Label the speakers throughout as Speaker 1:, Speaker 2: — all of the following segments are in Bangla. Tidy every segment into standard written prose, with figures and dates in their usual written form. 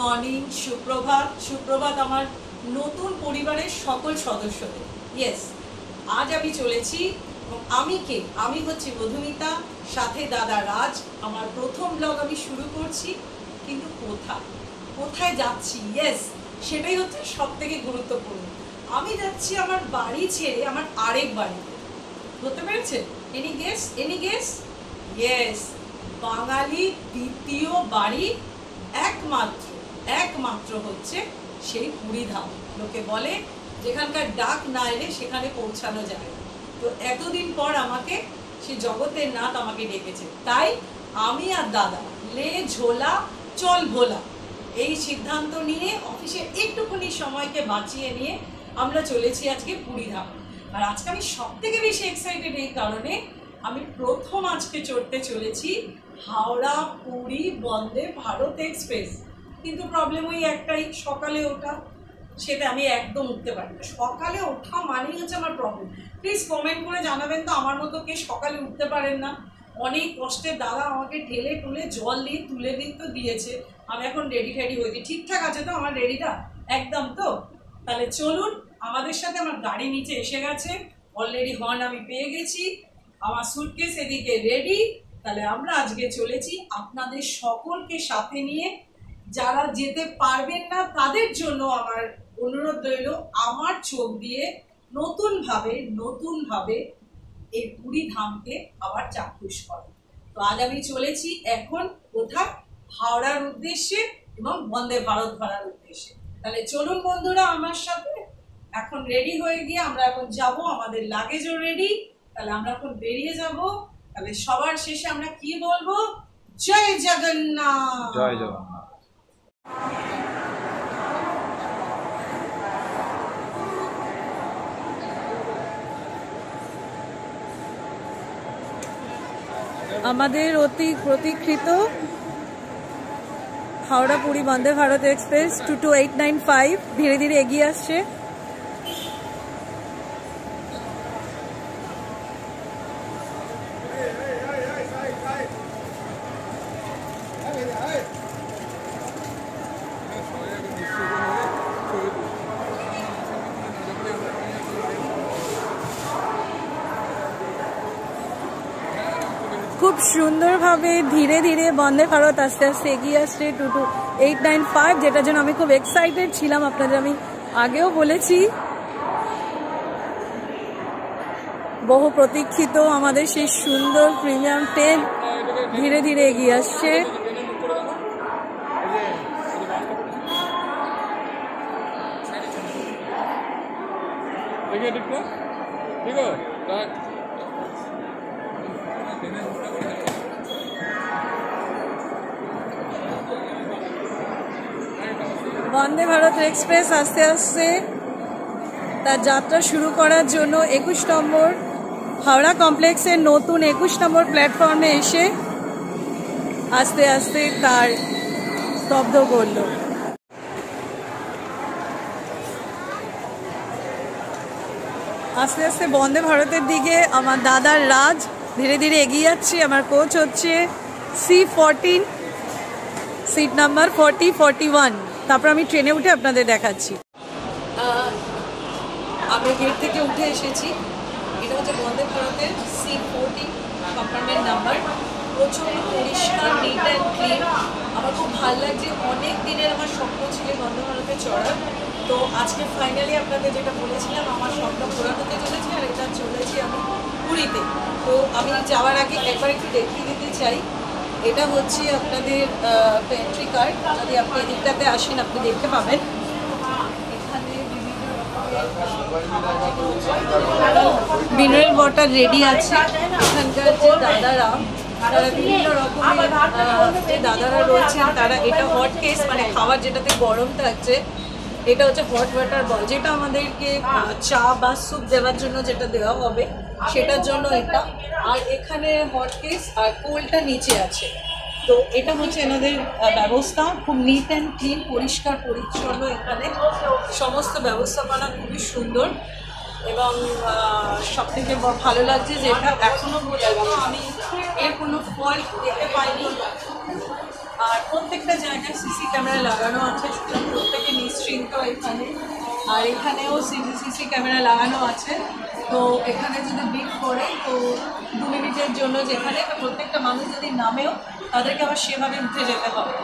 Speaker 1: মর্নিং, সুপ্রভাত। সুপ্রভাত আমার নতুন পরিবারের সকল সদস্যদের। ইয়েস, আজ আমি চলেছি। আমি কে? আমি হচ্ছি মধুমিতা, সাথে দাদা রাজ। আমার প্রথম ব্লগ আমি শুরু করছি, কিন্তু কোথায় যাচ্ছি? ইয়েস, সেটাই হচ্ছে সব থেকে গুরুত্বপূর্ণ। আমি যাচ্ছি আমার বাড়ি ছেড়ে আমার আরেক বাড়িতে। বুঝতে পেরেছে? Any guess? ইয়েস, বাঙালির দ্বিতীয় বাড়ি, একমাত্র হচ্ছে সেই পুরীধাম। লোকে বলে যেখানকার ডাক না এলে সেখানে পৌঁছানো যায় না। তো এতদিন পর আমাকে সেই জগতের নাথ আমাকে ডেকেছে, তাই আমি আর দাদা লে ঝোলা চল ভোলা এই সিদ্ধান্ত নিয়ে অফিসের একটুখানি সময়কে বাঁচিয়ে নিয়ে আমরা চলেছি আজকে পুরীধাম। আর আজকে আমি সব থেকে বেশি এক্সাইটেড এই কারণে, আমি প্রথম আজকে চড়তে চলেছি হাওড়া পুরী বন্দে ভারত এক্সপ্রেস। কিন্তু প্রবলেম ওই একটাই, সকালে ওঠা। সেটা আমি একদম উঠতে পারি না। সকালে ওঠা মানেই হচ্ছে আমার প্রবলেম। প্লিজ কমেন্ট করে জানাবেন তো আমার মতো কে সকালে উঠতে পারেন না। অনেক কষ্টে দাদা আমাকে ঠেলে টুলে জল দিয়ে তুলে তো দিয়েছে। আমি এখন রেডি হয়েছি। ঠিকঠাক আছে তো আমার রেডিটা? একদম তো? তাহলে চলুন আমাদের সাথে। আমার গাড়ি নিচে এসে গেছে, অলরেডি হর্ন আমি পেয়ে গেছি। আমার সুটকেস এদিকে রেডি। তাহলে আমরা আজকে চলেছি আপনাদের সকলকে সাথে নিয়ে। যারা যেতে পারবেন না তাদের জন্য আমার অনুরোধ রইল, আমার চোখ দিয়ে নতুনভাবে এই পুরী ধামকে আবার চাক্ষুষ করে। তো আজ আমি চলেছি এখন কোথায়? হাওড়ার উদ্দেশ্যে এবং বন্দে ভারত ধরার উদ্দেশ্যে। তাহলে চলুন বন্ধুরা আমার সাথে। এখন রেডি হয়ে গিয়ে আমরা এখন যাব, আমাদের লাগেজও রেডি। তাহলে আমরা এখন বেরিয়ে যাব। তাহলে সবার শেষে আমরা কি বলবো? জয় জগন্নাথ।
Speaker 2: জয় জগন্নাথ।
Speaker 3: আমাদের অতি প্রতীক্ষিত হাওড়া পুরী বন্দে ভারত এক্সপ্রেস 22895 ধীরে ধীরে এগিয়ে আসছে। খুব সুন্দরভাবে ধীরে ধীরে বন্দে ভারত আস্তে আস্তে এগিয়ে আসছে 22895, যেটার জন্য আমি খুব এক্সাইটেড ছিলাম। আপনাদের আমি আগেও বলেছি, বহু প্রতীক্ষিত আমাদের সেই সুন্দর প্রিমিয়াম ট্রেন ধীরে ধীরে এগিয়ে আসছে। বন্দে ভারত এক্সপ্রেস আস্তে আস্তে তার যাত্রা শুরু করার জন্য 21 নম্বর হাওড়া কমপ্লেক্সের নতুন 21 নম্বর প্ল্যাটফর্মে এসে আস্তে আস্তে তার স্তব্ধ করল। আস্তে আস্তে বন্দে ভারতের দিকে আমার দাদার রাজ ধীরে ধীরে এগিয়ে যাচ্ছে। আমার কোচ হচ্ছে C14, সিট নাম্বার 4041। তারপর আমি ট্রেনে উঠে আপনাদের দেখাচ্ছি।
Speaker 1: আমরা গেট থেকে উঠে এসেছি। এটা হচ্ছে বন্দে ভারতের C14 কম্পার্টমেন্ট নাম্বার। প্রচণ্ড পরিষ্কার, নিট অ্যান্ড ক্লিন। আমার খুব ভালো লাগছে। অনেক দিনের আমার স্বপ্ন ছিল বন্দে ভারতে চড়ার। তো আজকে ফাইনালি আপনাদের যেটা বলেছিলাম, আমার স্বপ্ন পূরণ হতে চলেছে। আর এটা চলেছি আমি পুরীতে। তো আমি যাওয়ার আগে একবার একটু দেখিয়ে দিতে চাই। এটা হচ্ছে আপনাদের এন্ট্রি কার্ড। যদি আপনি এদিকটাতে আসেন আপনি দেখতে পাবেন এখানে মিনারেল ওয়াটার রেডি আছে। এখানকার যে দাদারা, তারা বিভিন্ন রকমের যে দাদারা রয়েছেন, তারা এটা হট কেস মানে খাবার যেটাতে গরম থাকছে, এটা হচ্ছে হট ওয়াটার বল, যেটা আমাদেরকে চা বা স্যুপ দেওয়ার জন্য যেটা দেওয়া হবে সেটার জন্য এটা। আর এখানে হট কেস আর কোলটা নিচে আছে। তো এটা হচ্ছে এনাদের ব্যবস্থা। খুব নিট অ্যান্ড ক্লিন, পরিষ্কার পরিচ্ছন্ন। এখানে সমস্ত ব্যবস্থাপনা খুবই সুন্দর এবং সব থেকে ভালো লাগছে যে এটা এখনও পর্যন্ত আমি এর কোনো ফল্ট দেখতে পাইনি। আর প্রত্যেকটা জায়গায় সিসি ক্যামেরা লাগানো আছে, প্রত্যেকে নিশ্চিন্ত এখানে। আর এখানেও সিসি ক্যামেরা লাগানো আছে। তো এখানে যদি বিট করে তো 2 মিনিটের জন্য যেখানে, তো প্রত্যেকটা মানুষ যদি নামেও তাদেরকে আবার সেভাবে উঠে যেতে হবে।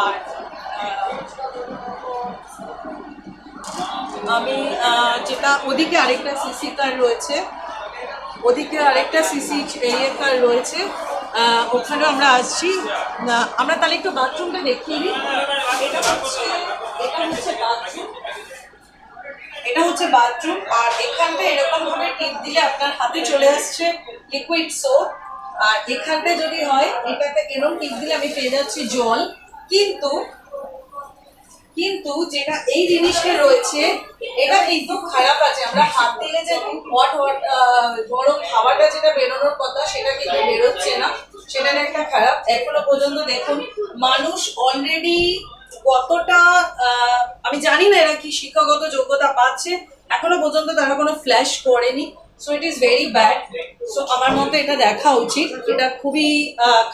Speaker 1: আর আমি যেটা ওদিকে আরেকটা সিসি কার রয়েছে, ওদিকে আরেকটা সিসি কার রয়েছে, ওখানেও আমরা আসছি। আমরা তাহলে একটু বাথরুমটা দেখিয়ে দিই। এটা হচ্ছে বাথরুম। আর এখানটা এরকম ভাবে টিপ দিলে আপনার হাতে চলে আসছে লিকুইড সোপ। আর এখানটা যদি হয় এটাতে এরকম টিপ দিলে আমি পেয়ে যাচ্ছি জল। কিন্তু যেটা এই জিনিসটা রয়েছে এটা কিন্তু খারাপ আছে। আমরা হাত দিলে যে গরম হাওয়াটা যেটা বেরোনোর কথা সেটা কিন্তু বেরোচ্ছে না, সেটা একটা খারাপ। এখনো পর্যন্ত দেখুন মানুষ অলরেডি কতটা, আমি জানি না এরা কি শিক্ষাগত যোগ্যতা পাচ্ছে, এখনো পর্যন্ত তারা কোনো ফ্ল্যাশ করেনি। So it is very bad. So আমার মতে এটা দেখা উচিত, এটা খুবই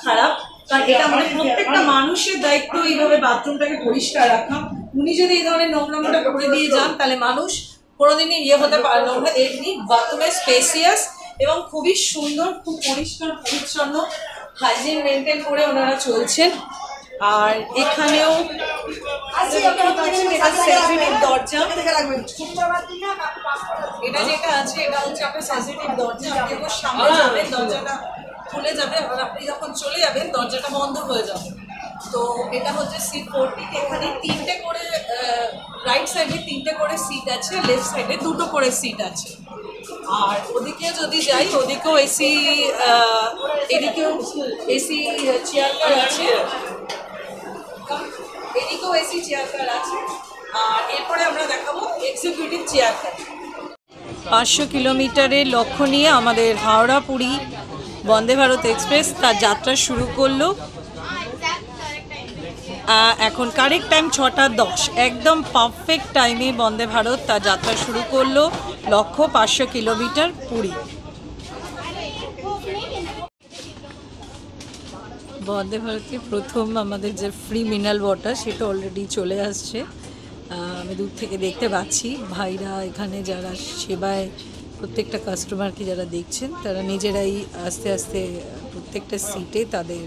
Speaker 1: খারাপ। কারণ এটা আমাদের প্রত্যেকটা মানুষের দায়িত্ব এইভাবে বাথরুমটাকে পরিষ্কার রাখা। উনি যদি এই ধরনের নোংরামোটা করে দিয়ে যান তাহলে মানুষ কোনোদিনই হতে পারলো না। এমনি বাথরুমের স্পেসিয়াস এবং খুবই সুন্দর, খুব পরিষ্কার পরিচ্ছন্ন, হাইজিন মেনটেন করে ওনারা চলছেন। আর এখানেও সেন্সিটিভ দরজা, এটা যেটা আছে এটা হচ্ছে আপনার সেন্সিটিভ দরজা। আপনি যখন সামনে যাবেন দরজাটা খুলে যাবে, আর আপনি যখন চলে যাবেন দরজাটা বন্ধ হয়ে যাবে। তো এটা হচ্ছে সিট 40। এখানে 3টে করে, রাইট সাইডে 3টে করে সিট আছে, লেফট সাইডে 2টো করে সিট আছে। আর ওদিকে যদি যাই ওদিকেও এসি, এদিকেও এসি চেয়ার কার আছে, এদিকেও এসি চেয়ার কার আছে। আর এরপরে আমরা দেখাবো এক্সিকিউটিভ চেয়ার কার। 500 কিলোমিটারের লক্ষ্য নিয়ে আমাদের হাওড়া পুরী বন্দে ভারত এক্সপ্রেস তার যাত্রা শুরু করলো। এখন কারেক্ট টাইম 6:10, একদম পারফেক্ট টাইমে বন্দে ভারত তার যাত্রা শুরু করলো। লক্ষ্য 500 কিলোমিটার পুরী। বন্দে ভারতে প্রথম আমাদের যে ফ্রি মিনারেল ওয়াটার সেটা অলরেডি চলে আসছে। আমি দূর থেকে দেখতে পাচ্ছি ভাইরা এখানে যারা সেবায় প্রত্যেকটা কাস্টমারকে যারা দেখছেন তারা নিজেরাই আস্তে আস্তে প্রত্যেকটা সিটে তাদের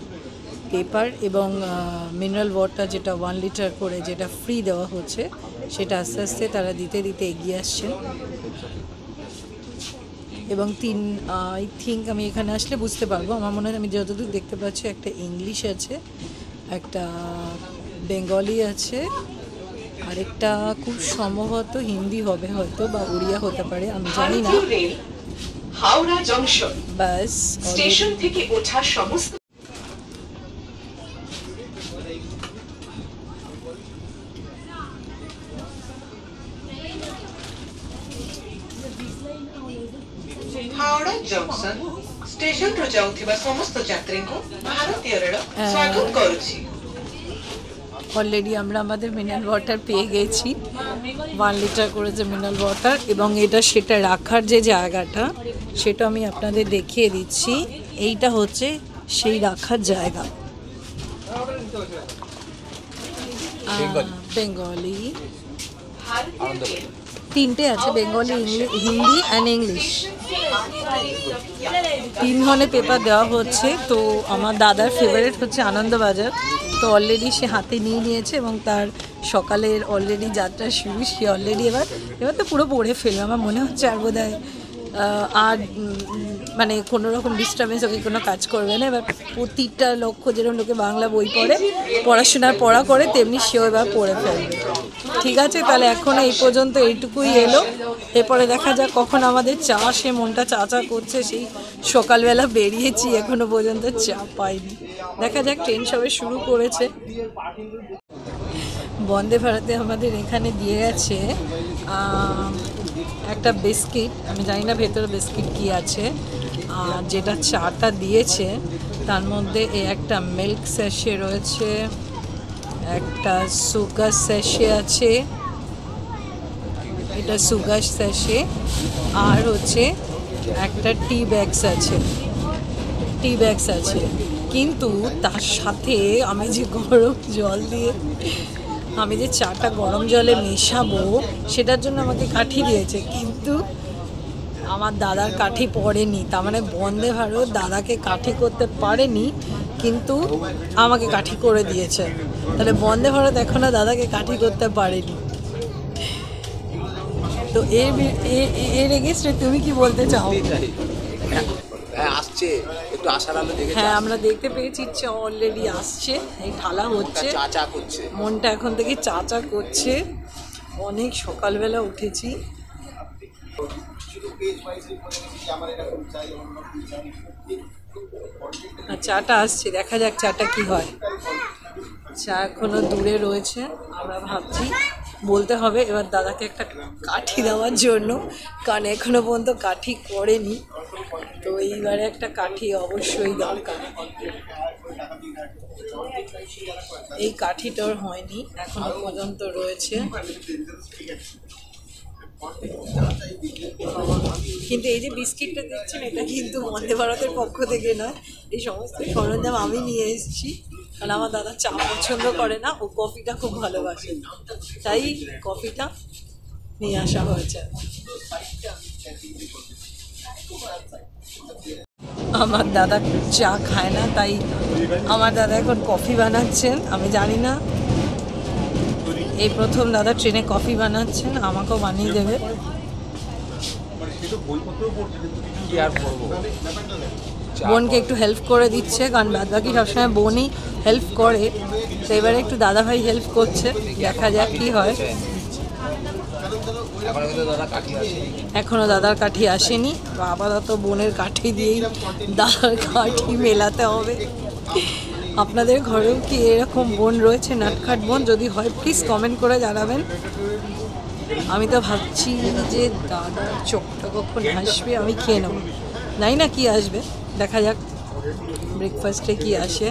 Speaker 1: পেপার এবং মিনারেল ওয়াটার যেটা 1 লিটার করে যেটা ফ্রি দেওয়া হচ্ছে সেটা আস্তে আস্তে তারা দিতে দিতে এগিয়ে আসছেন। এবং আই থিঙ্ক আমি এখানে আসলে বুঝতে পারবো, আমার মনে হয় আমি যতদূর দেখতে পাচ্ছি একটা ইংলিশ আছে, একটা বেঙ্গলি আছে, আরেকটা খুব সম্ভবত হিন্দি হবে হয়তো বা উড়িয়া হতে পারে, আমি জানি না।
Speaker 2: হাওড়া জংশন
Speaker 3: বাস
Speaker 2: স্টেশন থেকে ওঠা সমস্ত ହାଓଡ଼ା ଜଙ୍କସନ ଷ୍ଟେସନରୁ ଯାଉଥିବା ସମସ୍ତ ଯାତ୍ରୀଙ୍କୁ ଭାରତୀୟ ରେଳ ସ୍ୱାଗତ କରୁଛି।
Speaker 3: অলরেডি আমরা আমাদের মিনারেল ওয়াটার পেয়ে গেছি, 1 লিটার করে যে মিনারেল ওয়াটার। এবং এটা সেটা রাখার যে জায়গাটা সেটা আমি আপনাদের দেখিয়ে দিচ্ছি। এইটা হচ্ছে সেই রাখার জায়গা। বেঙ্গলি 3টে আছে, বেঙ্গলি, হিন্দি অ্যান্ড ইংলিশ। 3 ধরনের পেপার দেওয়া হচ্ছে। তো আমার দাদার ফেভারিট হচ্ছে আনন্দবাজার, তো অলরেডি সে হাতে নিয়ে নিয়েছে এবং তার সকালের অলরেডি যাত্রা শুরু। সে অলরেডি এবার তো পুরো পড়ে ফেলবে আমার মনে হচ্ছে। আর বোধ হয় আর মানে কোনো রকম ডিস্টার্বেন্স ওকে কোনো কাজ করবে না। এবার প্রতিটা লক্ষ্য যেরকম লোকে বাংলা বই পড়ে, পড়াশোনার পড়া করে, তেমনি সেও এবার পড়ে ফেলবে। ঠিক আছে, তাহলে এখন এই পর্যন্ত এইটুকুই এলো। এরপরে দেখা যাক কখন আমাদের চা, সে মনটা চা চা করছে, সেই সকালবেলা বেরিয়েছি এখনো পর্যন্ত চা পাইনি। দেখা যাক, ট্রেন সবে শুরু করেছে। বন্দে ভারতে আমাদের এখানে দিয়ে গেছে একটা বিস্কিট, আমি জানি না ভেতরে বিস্কিট কি আছে। আর যেটা চাটা দিয়েছে তার মধ্যে একটা মিল্ক স্যাশে রয়েছে, একটা সুগার স্যাশে আছে, এটা সুগার স্যাশে, আর হচ্ছে একটা টি ব্যাগস আছে। কিন্তু তার সাথে আমি যে গরম জল দিয়ে আমি যে চাটা গরম জলে মেশাবো সেটার জন্য আমাকে কাঠি দিয়েছে, কিন্তু আমার দাদার কাঠি পড়েনি। তার মানে বন্দে ভারত দাদাকে কাঠি করতে পারেনি, কিন্তু আমাকে কাঠি করে দিয়েছে। তাহলে বন্দে ভারত এখনও দাদাকে কাঠি করতে পারেনি। তো এর এগেইনস্টে তুমি কি বলতে চাও?
Speaker 4: আসছে একটু আশার আলো দেখে।
Speaker 3: হ্যাঁ, আমরা দেখতে পেয়েছি অলরেডি আসছে, এই ঢালা হচ্ছে,
Speaker 4: চা চা করছে,
Speaker 3: মনটা এখন থেকে চা চা করছে। অনেক সকালবেলা উঠেছি। আর চাটা আসছে, দেখা যাক চাটা কি হয়। চা এখনো দূরে রয়েছে, আমরা ভাবছি বলতে হবে এবার দাদাকে একটা কাঠি দেওয়ার জন্য, কারণ এখনো পর্যন্ত কাঠি করেনি। তো এইবারে একটা কাঠি অবশ্যই দরকার। এই কাঠিটার হয়নি, এখনো পর্যন্ত রয়েছে। কিন্তু এই যে বিস্কিটটা দিচ্ছেন এটা কিন্তু বন্দে ভারতের পক্ষ থেকে নয়, এই সমস্ত সরঞ্জাম আমি নিয়ে এসেছি। কারণ আমার দাদা চা পছন্দ করে না, ও কফিটা খুব ভালোবাসে, তাই কফিটা নিয়ে আসা হয়েছে। আমার দাদা চা খায় না, তাই আমার দাদা এখন কফি বানাচ্ছেন। আমি জানি না, এই প্রথম দাদা ট্রেনে কফি বানাচ্ছেন, আমাকেও বানিয়ে দেবে।
Speaker 4: কি আর করবো,
Speaker 3: বোনকে একটু হেল্প করে দিচ্ছে, কারণ বাদ বাকি সবসময় বোনই হেল্প করে। তো এবারে একটু দাদাভাই হেল্প করছে, দেখা যাক কি হয়। এখনো দাদার কাঠি আসেনি, বা আপাতত বোনের কাঠি দিয়েই দাদার কাঠি মেলাতে হবে। আপনাদের ঘরেও কি এরকম বোন রয়েছে, নাটখাট বোন? যদি হয় প্লিজ কমেন্ট করে জানাবেন। আমি তো ভাবছি যে দাদার চোখটা কখন আসবে, আমি খেয়ে নেব। জানি না কি আসবে, দেখা যাক ব্রেকফাস্টে কি আসে।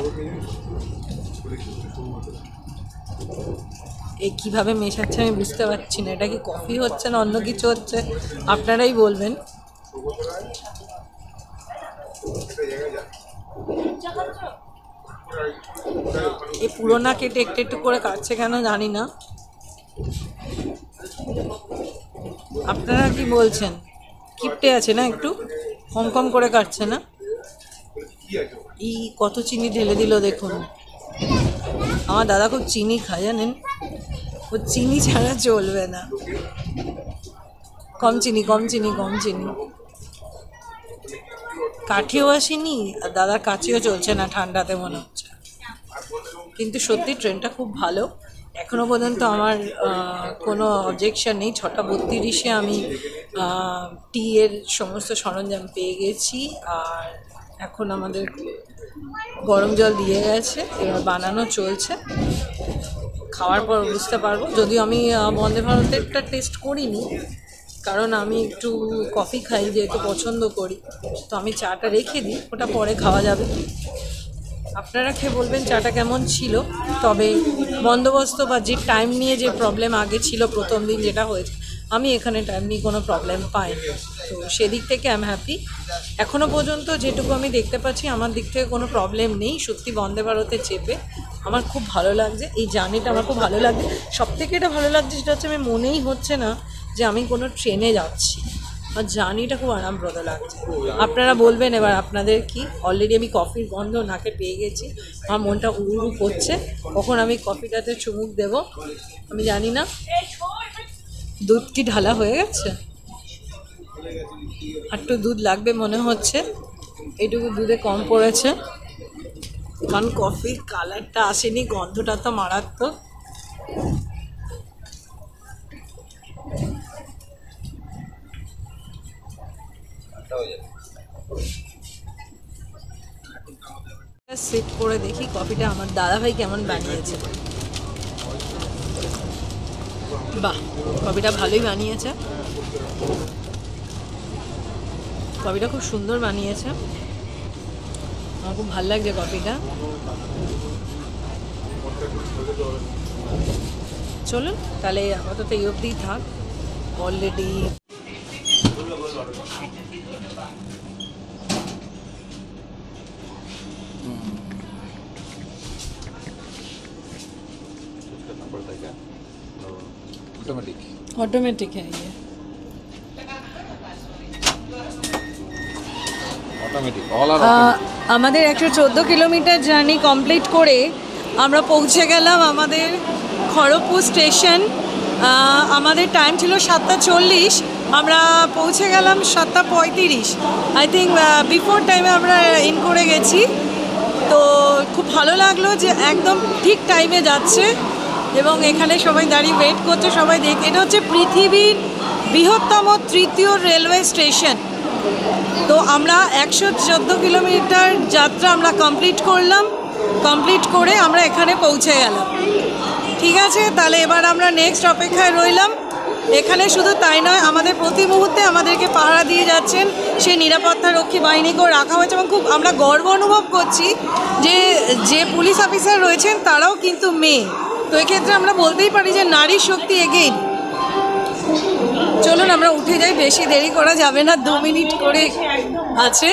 Speaker 3: এই কীভাবে মেশাচ্ছে আমি বুঝতে পারছি না, এটা কি কফি হচ্ছে না অন্য কিছু হচ্ছে, আপনারাই বলবেন। এই পুরোনা কেটে একটু একটু করে কাটছে কেন জানি না। আপনারা কি বলছেন? কিপটে আছে না, একটু কম কম করে কাটছে না? এই কত চিনি ঢেলে দিল দেখুন। আমার দাদা খুব চিনি খায়, জানেন, ও চিনি ছাড়া চলবে না। কম চিনি কম চিনি কম চিনি। কাঠিও আসেনি আর দাদার কাছেও চলছে না ঠান্ডাতে মনে হচ্ছে। কিন্তু সত্যি ট্রেনটা খুব ভালো, এখনও পর্যন্ত আমার কোনো অবজেকশন নেই। 6:32 আমি টি এর সমস্ত সরঞ্জাম পেয়ে গেছি, আর এখন আমাদের গরম জল দিয়ে গেছে, এবার বানানো চলছে। খাওয়ার পর বুঝতে পারবো। যদিও আমি বন্দে ভারতেরটা টেস্ট করিনি, কারণ আমি একটু কফি খাই, যেহেতু পছন্দ করি। তো আমি চাটা রেখে দিই, ওটা পরে খাওয়া যাবে। আপনারা খেয়ে বলবেন চাটা কেমন ছিল। তবে বন্দোবস্ত বা যে টাইম নিয়ে যে প্রবলেম আগে ছিল প্রথম দিন যেটা হয়েছে, আমি এখানে টাইম নিয়ে কোনো প্রবলেম পাইনি। তো সেদিক থেকে আমি হ্যাপি। এখনও পর্যন্ত যেটুকু আমি দেখতে পাচ্ছি আমার দিক থেকে কোনো প্রবলেম নেই। সত্যি বন্দে ভারতে চেপে আমার খুব ভালো লাগছে, এই জার্নিটা আমার খুব ভালো লাগছে। সবথেকে এটা ভালো লাগছে সেটা হচ্ছে আমি মনেই হচ্ছে না যে আমি কোনো ট্রেনে যাচ্ছি, আর জার্নিটা খুব আরামপ্রদ লাগছে। আপনারা বলবেন এবার আপনাদের কি। অলরেডি আমি কফির গন্ধ নাকে পেয়ে গেছি, আমার মনটা উড়ু করছে কখন আমি কফিটাতে চুমুক দেব। আমি জানি না দুধ কি ঢালা হয়ে গেছে, একটু দুধ লাগবে মনে হচ্ছে, এইটুকু দুধে কম পড়েছে, কারণ কফির কালারটা আসেনি, গন্ধটা তো মারাত্মক। সেট করে দেখি কফিটা আমার দাদাভাই কেমন বানিয়েছে। বাহ, কফিটা ভালোই বানিয়েছে, কফিটা খুব সুন্দর বানিয়েছে, আমার খুব ভালো লাগছে কফিটা। চলুন তাহলে আপাতত এই অবধিই থাক। অলরেডি
Speaker 4: ऑटोमेटिक
Speaker 3: ऑटोमेटिक है ये।
Speaker 4: ऑटोमेटिक ऑल आर
Speaker 3: আমাদের 114 কিলোমিটার জার্নি কমপ্লিট করে আমরা পৌঁছে গেলাম আমাদের খড়গপুর স্টেশন। আমাদের টাইম ছিল 7:40, আমরা পৌঁছে গেলাম 7:35। আই থিঙ্ক বিফোর টাইমে আমরা ইন করে গেছি। তো খুব ভালো লাগলো যে একদম ঠিক টাইমে যাচ্ছে এবং এখানে সবাই দাঁড়িয়ে ওয়েট করছে, সবাই এটা হচ্ছে পৃথিবীর বৃহত্তম তৃতীয় রেলওয়ে স্টেশন। তো আমরা 114 কিলোমিটার যাত্রা আমরা কমপ্লিট করলাম, কমপ্লিট করে আমরা এখানে পৌঁছে গেলাম। ঠিক আছে, তাহলে এবার আমরা নেক্সট অপেক্ষায় রইলাম। এখানে শুধু তাই নয়, আমাদের প্রতি মুহূর্তে আমাদেরকে পাহারা দিয়ে যাচ্ছেন সেই নিরাপত্তারক্ষী বাহিনীকেও রাখা হয়েছে এবং খুব আমরা গর্ব অনুভব করছি যে পুলিশ অফিসার রয়েছেন তারাও কিন্তু মেয়ে। তো এক্ষেত্রে আমরা বলতেই পারি যে নারী শক্তি এগেইন। চলুন আমরা উঠে যাই, বেশি দেরি করা যাবে না, 2 মিনিট করে আছে।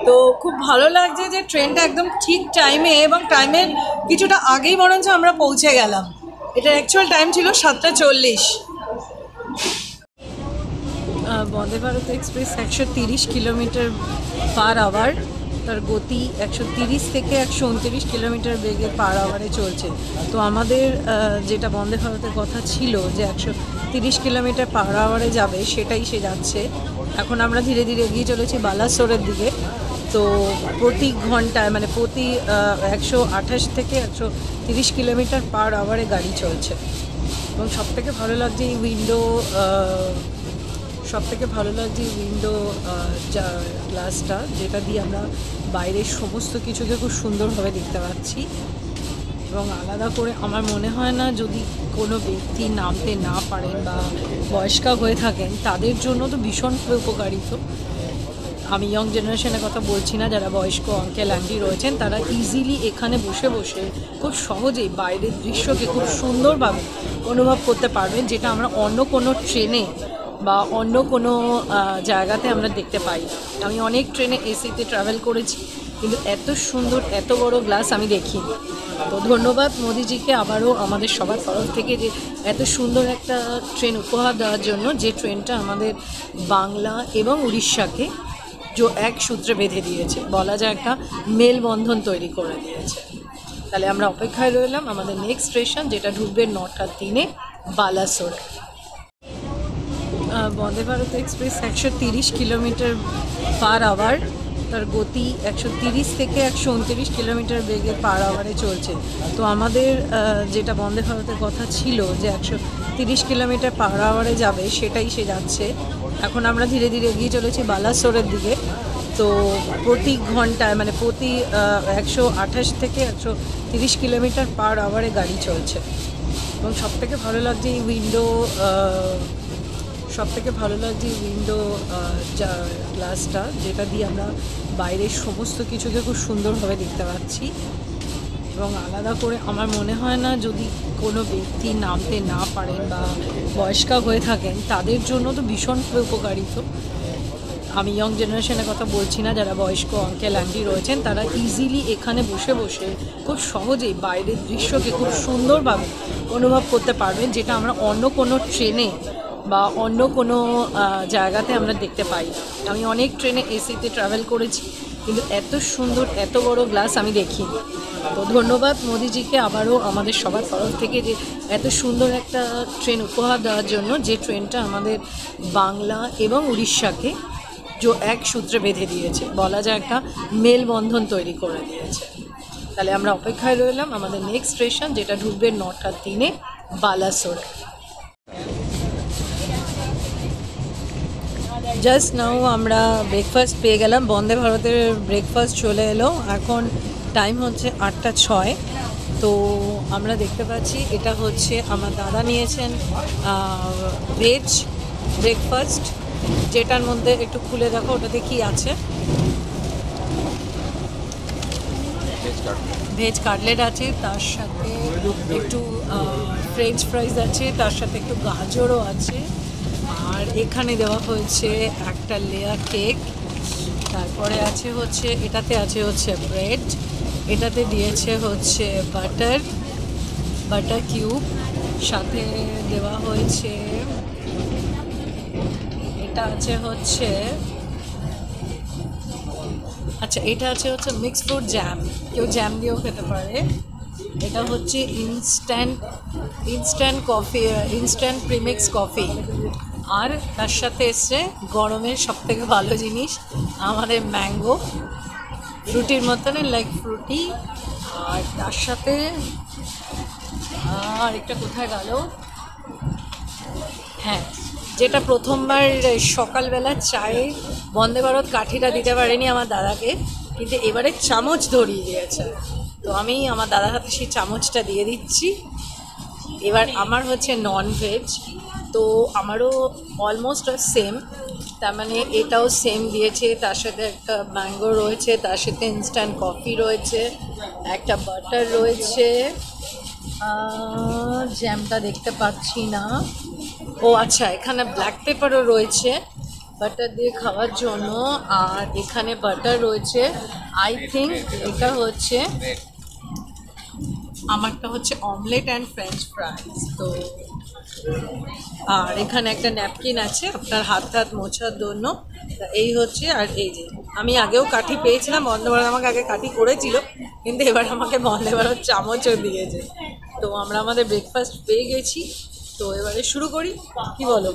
Speaker 3: তো খুব ভালো লাগছে যে ট্রেনটা একদম ঠিক টাইমে এবং টাইমের কিছুটা আগেই বরঞ্চ আমরা পৌঁছে গেলাম। এটার অ্যাকচুয়াল টাইম ছিল 7:40। Vande Bharat express 130 kilometre per hour, তার গতি 130 থেকে 129 কিলোমিটার বেগে পার আওয়ারে চলছে। তো আমাদের যেটা বন্দে ভারতের কথা ছিল যে 130 কিলোমিটার পার আওয়ারে যাবে, সেটাই সে যাচ্ছে। এখন আমরা ধীরে ধীরে এগিয়ে চলেছি বালাসোরের দিকে। তো প্রতি ঘন্টায় মানে প্রতি 128 থেকে 130 কিলোমিটার পার আওয়ারে গাড়ি চলছে। এবং সবথেকে ভালো লাগছে এই উইন্ডো গ্লাসটা, যেটা দিয়ে আমরা বাইরের সমস্ত কিছুকে খুব সুন্দরভাবে দেখতে পাচ্ছি। এবং আলাদা করে আমার মনে হয় না যদি কোনো ব্যক্তি নামতে না পারেন বা বয়স্ক হয়ে থাকেন, তাদের জন্য তো ভীষণভাবে উপকারিত। আমি ইয়ং জেনারেশনের কথা বলছি না, যারা বয়স্ক আঙ্কেল আন্টি রয়েছেন তারা ইজিলি এখানে বসে বসে খুব সহজেই বাইরের দৃশ্যকে খুব সুন্দরভাবে অনুভব করতে পারবেন, যেটা আমরা অন্য কোনো ট্রেনে বা অন্য কোনো জায়গাতে আমরা দেখতে পাই। আমি অনেক ট্রেনে এসিতে ট্রাভেল করেছি, কিন্তু এত সুন্দর এত বড় গ্লাস আমি দেখিনি। তো ধন্যবাদ মোদিজিকে আবারও আমাদের সবার তরফ থেকে যে এত সুন্দর একটা ট্রেন উপহার দেওয়ার জন্য, যে ট্রেনটা আমাদের বাংলা এবং উড়িষ্যাকে এক সূত্রে বেঁধে দিয়েছে, বলা যায় একটা মেলবন্ধন তৈরি করে দিয়েছে। তাহলে আমরা অপেক্ষায় রইলাম আমাদের নেক্সট স্টেশন, যেটা ঢুকবে 9:03 বালাসোরে। Vande Bharat express 130 kilometre per hour, তার গতি 130 থেকে 129 কিলোমিটার বেগে পার আওয়ারে চলছে। তো আমাদের যেটা বন্দে ভারতের কথা ছিল যে 130 কিলোমিটার পার আওয়ারে যাবে, সেটাই সে যাচ্ছে। এখন আমরা ধীরে ধীরে এগিয়ে চলেছি বালাসোরের দিকে। তো প্রতি ঘন্টায় মানে প্রতি 128 থেকে 130 কিলোমিটার পার আওয়ারে গাড়ি চলছে। এবং সবথেকে ভালো লাগছে এই উইন্ডো গ্লাসটা, যেটা দিয়ে আমরা বাইরের সমস্ত কিছুকে খুব সুন্দরভাবে দেখতে পাচ্ছি। এবং আলাদা করে আমার মনে হয় না যদি কোনো ব্যক্তি নামতে না পারেন বা বয়স্ক হয়ে থাকেন, তাদের জন্য তো ভীষণভাবে উপকারিত। আমি ইয়ং জেনারেশনের কথা বলছি না, যারা বয়স্ক আঙ্কেল আন্টি রয়েছেন তারা ইজিলি এখানে বসে বসে খুব সহজেই বাইরের দৃশ্যকে খুব সুন্দরভাবে অনুভব করতে পারবেন, যেটা আমরা অন্য কোনো ট্রেনে বা অন্য কোনো জায়গাতে আমরা দেখতে পাই। আমি অনেক ট্রেনে এসিতে ট্রাভেল করেছি, কিন্তু এত সুন্দর এত বড় গ্লাস আমি দেখিনি। তো ধন্যবাদ মোদিজিকে আবারও আমাদের সবার তরফ থেকে যে এত সুন্দর একটা ট্রেন উপহার দেওয়ার জন্য, যে ট্রেনটা আমাদের বাংলা এবং উড়িষ্যাকে এক সূত্রে বেঁধে দিয়েছে, বলা যায় একটা মেলবন্ধন তৈরি করে দিয়েছে। তাহলে আমরা অপেক্ষায় রইলাম আমাদের নেক্সট স্টেশন, যেটা ঢুকবে 9:03 বালাসোরে। জাস্ট নাও আমরা ব্রেকফাস্ট পেয়ে গেলাম, বন্দে ভারতের ব্রেকফাস্ট চলে এলো। এখন টাইম হচ্ছে 8:06। তো আমরা দেখতে পাচ্ছি এটা হচ্ছে আমার দাদা নিয়েছেন ভেজ ব্রেকফাস্ট, যেটার মধ্যে একটু খুলে দেখো ওটাতে কি আছে। ভেজ কাটলেট আছে, তার সাথে একটু ফ্রেঞ্চ ফ্রাইজ আছে, তার সাথে একটু গাজরও আছে, আর এখানে দেওয়া হয়েছে একটা লেয়ার কেক। তারপরে আছে হচ্ছে এটাতে আছে হচ্ছে ব্রেড, এটাতে দিয়েছে হচ্ছে বাটার কিউব, সাথে দেওয়া হয়েছে এটা আছে হচ্ছে আচ্ছা এটা আছে হচ্ছে মিক্স ফ্রুট জ্যাম, কেউ জ্যাম দিয়েও খেতে পারে। এটা হচ্ছে instant coffee, instant premix coffee. আর তার সাথে এসছে গরমের সবথেকে ভালো জিনিস আমাদের ম্যাঙ্গো, ফ্রুটির মতন লাইক ফ্রুটি। আর তার সাথে আর একটা কোথায় গেল, হ্যাঁ যেটা প্রথমবার সকালবেলা চায়ে বন্দে ভারত কাঠিটা দিতে পারেনি আমার দাদাকে, কিন্তু এবারে চামচ ধরিয়ে দিয়েছে। তো আমি আমার দাদার হাতে সেই চামচটা দিয়ে দিচ্ছি। এবার আমার হচ্ছে নন ভেজ, তো আমারও অলমোস্ট সেম, তার মানে এটাও সেম দিয়েছে। তার সাথে একটা ম্যাঙ্গো রয়েছে, তার সাথে ইনস্ট্যান্ট কফি রয়েছে, একটা বাটার রয়েছে, জ্যামটা দেখতে পাচ্ছি না। ও আচ্ছা, এখানে ব্ল্যাক পেপারও রয়েছে বাটার দিয়ে খাওয়ার জন্য। আর এখানে বাটার রয়েছে, আই থিঙ্ক এটা হচ্ছে আমারটা হচ্ছে অমলেট অ্যান্ড ফ্রেঞ্চ ফ্রাইজ। তো আর এখানে একটা ন্যাপকিন আছে আপনার হাত মোছার জন্য। এই হচ্ছে, আর এই যে আমি আগেও কাঠি পেয়েছিলাম, বন্দে ভারত আমাকে আগে কাঠি করেছিল, কিন্তু এবার আমাকে বন্দে ভারত চামচও দিয়েছে। তো আমরা আমাদের ব্রেকফাস্ট পেয়ে গেছি, তো এবারে শুরু করি, কি বলো?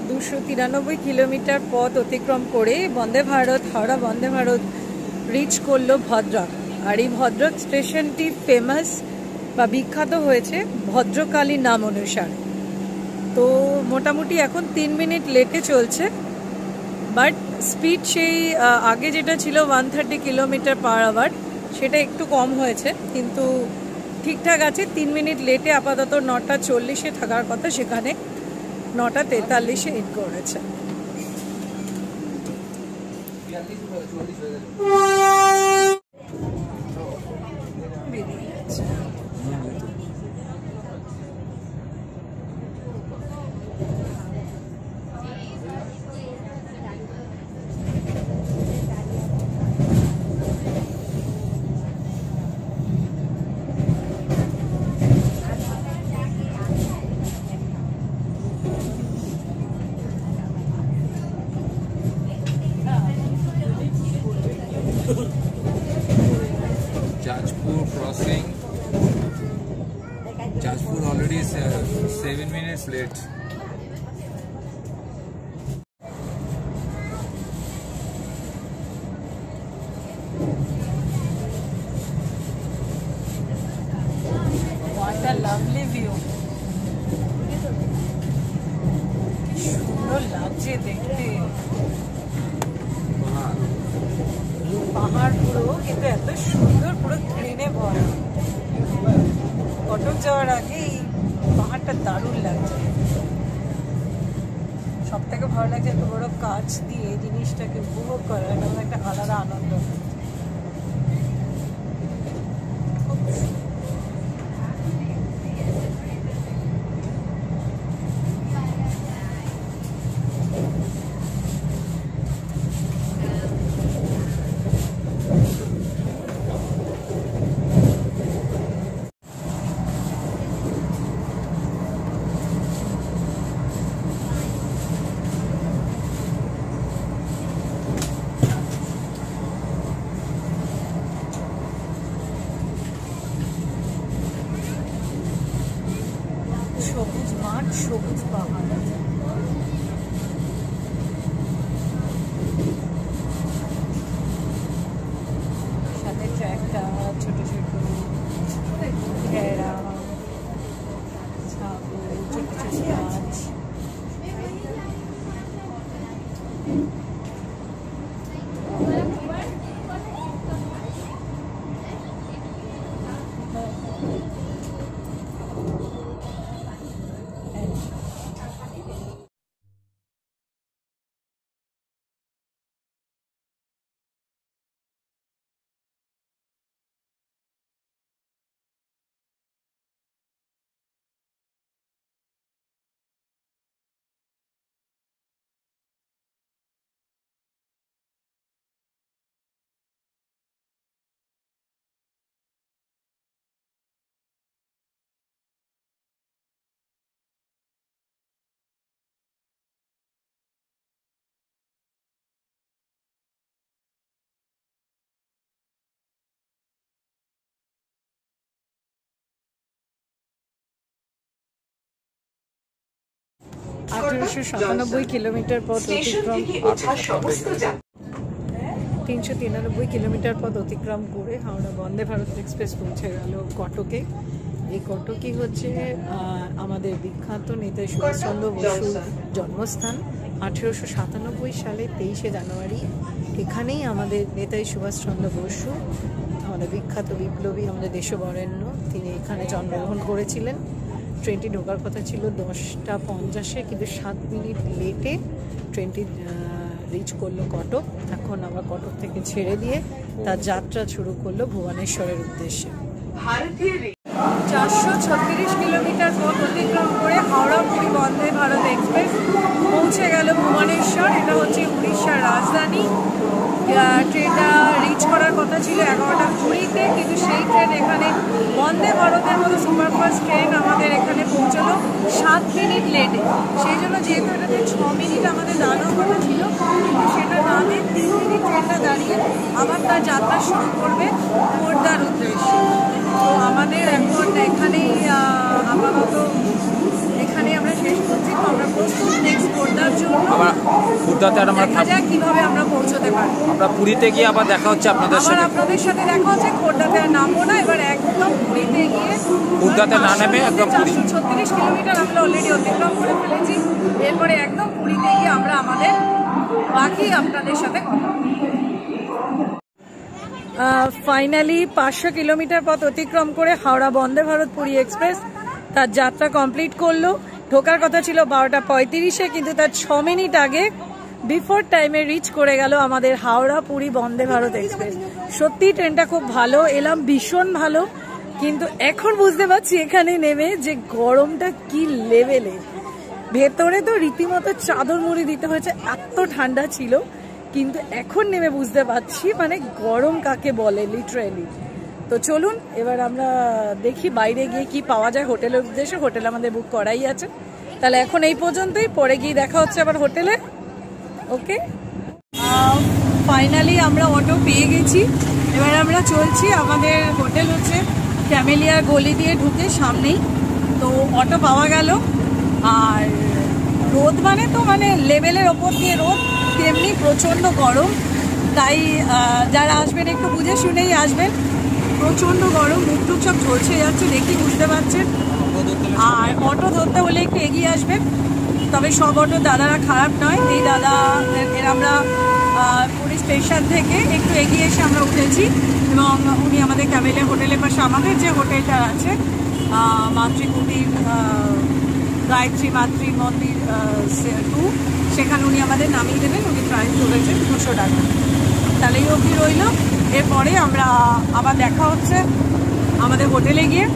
Speaker 3: 293 কিলোমিটার পথ অতিক্রম করে বন্দে ভারত, হাওড়া বন্দে ভারত রিচ করলো ভদ্রক। আর এই ভদ্রক স্টেশনটি ফেমাস বা বিখ্যাত হয়েছে ভদ্রকালী নাম অনুসারে। তো মোটামুটি এখন 3 মিনিট লেটে চলছে, বাট স্পিড সেই আগে যেটা ছিল 130 কিলোমিটার পার আওয়ার, সেটা একটু কম হয়েছে, কিন্তু ঠিকঠাক আছে। 3 মিনিট লেটে আপাতত 9:40-এ থাকার কথা, সেখানে 9:43-এ ইন করেছে।
Speaker 4: Jajpur crossing. Jajpur already is 7 minutes late.
Speaker 3: What a lovely view! সুন্দর লাগছে দেখতে পাহাড় পুরো, কিন্তু এত সুন্দর, পুরো গ্রিনে ভরা। কটক যাওয়ার আগে এই পাহাড়টা দারুণ লাগছে। সব থেকে ভালো লাগছে এত বড় কাছ দিয়ে এই জিনিসটাকে উপভোগ করা, এটা একটা আলাদা আনন্দ। সবুজ মাঠ, সবুজ পাহাড়, সাথে ট্র্যাকটা, ছোট ছোট ঘেরা, ছাগল, ছোট ছোট গাছ। 1897 কিলোমিটার পথ অতিক্রম 393 কিলোমিটার পথ অতিক্রম করে হাওড়া বন্দে ভারত এক্সপ্রেস পৌঁছে গেল কটকে। এই কটকই হচ্ছে আমাদের বিখ্যাত নেতাজি সুভাষচন্দ্র বসুর জন্মস্থান। 1897 সালে 23শে জানুয়ারি এখানেই আমাদের নেতাজি সুভাষচন্দ্র বসু, আমাদের বিখ্যাত বিপ্লবী, আমাদের দেশবরেণ্য, তিনি এখানে জন্মগ্রহণ করেছিলেন। ট্রেনটি ঢোকার কথা ছিল 10টা 50-এ, কিন্তু 7 মিনিট লেটে ট্রেনটি রিচ করলো কটক। এখন আবার কটক থেকে ছেড়ে দিয়ে তার যাত্রা শুরু করলো ভুবনেশ্বরের উদ্দেশ্যে। 436 কিলোমিটার পথ অতিক্রম করে হাওড়া পুরী বন্দে ভারত এক্সপ্রেস পৌঁছে গেল ভুবনেশ্বর। এটা হচ্ছে উড়িষ্যার রাজধানী। ট্রেনটা রিচ করার কথা ছিল 11টা 20-তে, কিন্তু সেই ট্রেন এখানে বন্দে ভারতের মতো সুপারফাস্ট ট্রেন আমাদের এখানে পৌঁছলো 7 মিনিট লেটে। সেই জন্য যেহেতু এটাতে 6 মিনিট আমাদের দাঁড়ানোর কথা ছিল, কিন্তু সেটা না দিয়ে 3 মিনিট ট্রেনটা দাঁড়িয়ে আবার তার যাত্রা শুরু করবে খোর্ধার উদ্দেশ্যে। তো আমাদের এখন এখানেই আপাতত এখানে আমরা শেষ করছি। তো আমরা প্রস্তুত নেক্সট খোর্ধার জন্য।
Speaker 4: খোর্ধাতে
Speaker 3: দেখা যাক কিভাবে আমরা পৌঁছতে পারি।
Speaker 4: আমরা পুরীতে গিয়ে আবার দেখা হচ্ছে আপনাদের সাথে।
Speaker 3: আপনাদের সাথে দেখা হচ্ছে। খোর্ধাতে আর নামবো না, এবার একদম পুরীতে গিয়ে
Speaker 4: খোর্ধাতে না নেমে একদম পুরী।
Speaker 3: 436 কিলোমিটার আমরা অলরেডি অতিক্রম করে ফেলেছি। এরপরে একদম পুরীতে গিয়ে আমরা আমাদের বাকি আপনাদের সাথে কথা বলবো। ফাইনালি 500 কিলোমিটার পথ অতিক্রম করে হাওড়া বন্দে ভারত পুরী এক্সপ্রেস তার যাত্রা কমপ্লিট করলো। ঢোকার কথা ছিল 12টা 35-এ, কিন্তু তার 6 মিনিট আগে বিফোর টাইমে রিচ করে গেল আমাদের হাওড়া পুরী বন্দে ভারত এক্সপ্রেস। সত্যি ট্রেনটা খুব ভালো, এলাম ভীষণ ভালো, কিন্তু এখন বুঝতে পারছি এখানে নেমে যে গরমটা কি লেভেলে। ভেতরে তো রীতিমতো চাদর মুড়ি দিতে হয়েছে, এত ঠান্ডা ছিল, কিন্তু এখন নেমে বুঝতে পারছি মানে গরম কাকে বলে লিটারেলি। তো চলুন এবার আমরা দেখি বাইরে গিয়ে কি পাওয়া যায় হোটেলের উদ্দেশ্যে। হোটেল আমাদের বুক করাই আছে। তাহলে এখন এই পর্যন্তই, পরে গিয়ে দেখা হচ্ছে আবার হোটেলে। ওকে, ফাইনালি আমরা অটো পেয়ে গেছি। এবার আমরা চলছি। আমাদের হোটেল হচ্ছে ক্যামেলিয়া গলি দিয়ে ঢুকে সামনেই। তো অটো পাওয়া গেল। আর রোদ মানে তো মানে লেভেলের ওপর দিয়ে রোদ, তেমনি প্রচণ্ড গরম। তাই যারা আসবেন একটু বুঝে শুনেই আসবেন। প্রচণ্ড গরম, মুখ টুক সব ঝলসে যাচ্ছে, দেখি বুঝতে পারছেন। আর অটো ধরতে হলে একটু এগিয়ে আসবেন। তবে সব অটো দাদারা খারাপ নয়। এই দাদা আমরা পুরী স্টেশন থেকে একটু এগিয়ে এসে আমরা উঠেছি, এবং উনি আমাদের ক্যামেলিয়া হোটেলের পাশে আমাদের যে হোটেলটা আছে মাতৃকুটির গায়ত্রী মাতৃ মন্দির 2, সেখানে উনি আমাদের নামিয়ে দেবেন। উনি প্রাইস ধরেছেন 200 টাকা। তাহলেই অবধি রইল। এরপরে আমরা আবার দেখা হচ্ছে আমাদের হোটেলে গিয়ে।